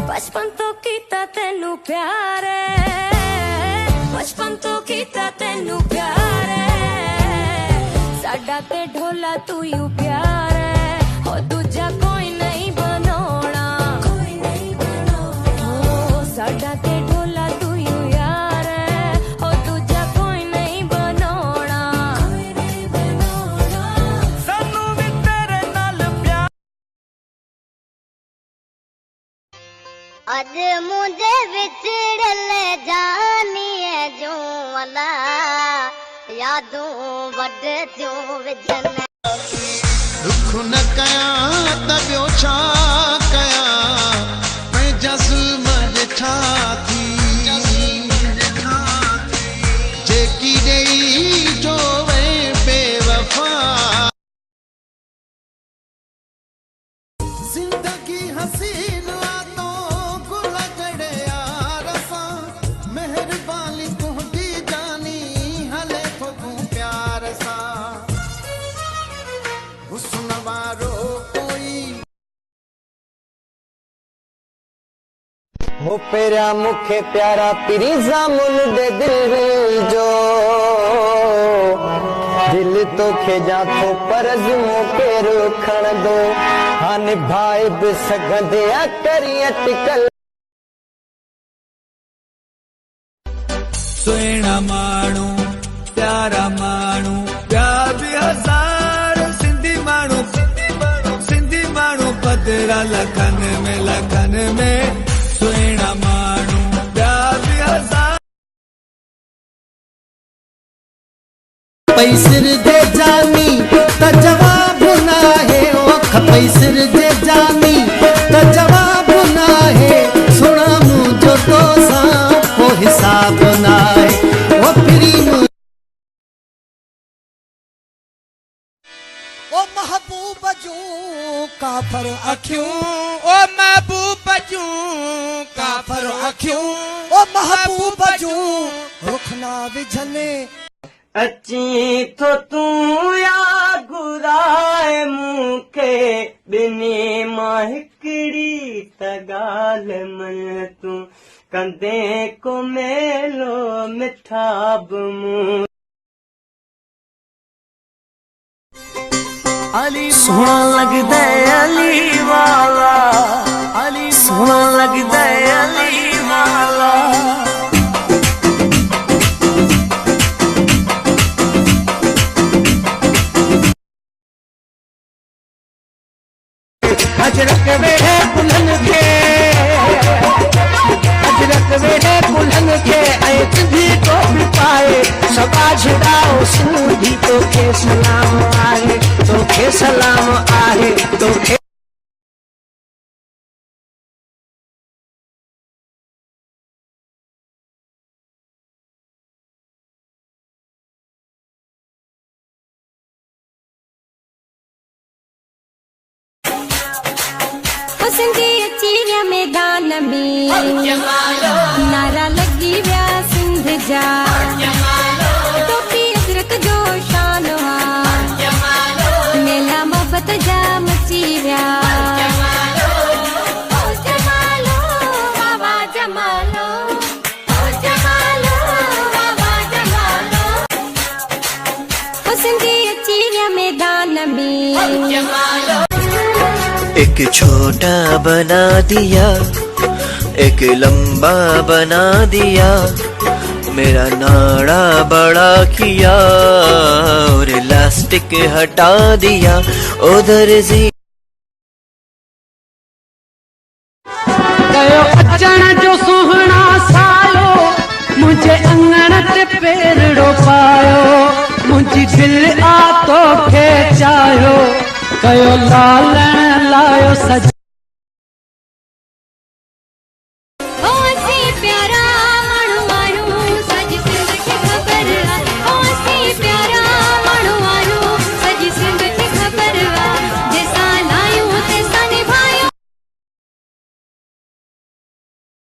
बचपन तो कीता तेनू प्यार, बचपन तो कीता तेनू प्यार, साडा ते ढोला तू यू प्यार, हो दूजा कोई नहीं बनोना, कोई नहीं बनोना, हो साडा ते ढोला तू यू यार, हो दूजा कोई नहीं बनोना, कोई नहीं बनोना, सानू भी तेरे नाल प्यार। अज मुझे विछड़ले जानी है जो वाला यादों वड जो विजन दुख न कया तबियो छा कया मैं जज़्म ॾिठा थी जेकी ॾेई जो वे बेवफा जिंदगी हसीन हो पेरा मुखे प्यारा पिरी जामुन दे दिल जो दिल तो खेजा तो परज मोके रखण दो हाँ निभाए भी सघंदे करी अटकल सुहिणा माण्हू प्यारा माण्हू प्यार बि हज़ार सिंधी माण्हू पधरा लखनि में सुहिणा माण्हू प्यार बि हज़ार पैसर दे जानी त जवाब ना है ओ पैसर दे जानी त जवाब ना है सुना मुझो तो सा को हिसाब ना है ओ फिरी ओ महबूब जो काफर अखियों ओ महबूब जूं काफर अखियूं ओ महबूब जो रुखना विझने अची तो तू या घुराए मूंखे बिनी मां हिकड़ी त गाल मन तू कंदे को मेलो मिठा बमू अली सोहना लगदा अली वाला अली सोहना लगदा अली वाला अजरक वेठे कुल्हन खे अजरक वेठे कुल्हन खे ऐं सिंधी टोपी पाए सबा छुड़ाओ सिंधी तोखे सलाम आहे तोखे सलाम आहे तोखे सिंधी अची मैदान में नारा लगी विया सिंध जा टोपी अजरक जो शान मेला मोहब्बत जा मची विया सिंधी अची मैदान में एक छोटा बना दिया एक लंबा बना दिया मेरा नाड़ा बड़ा किया और इलास्टिक हटा दिया उधर जी अचण जो सुहना सालो मुझे अंगण ते पेरड़ो पायो मुझी दिल आ तो खे चायो कयो लालण लायो सज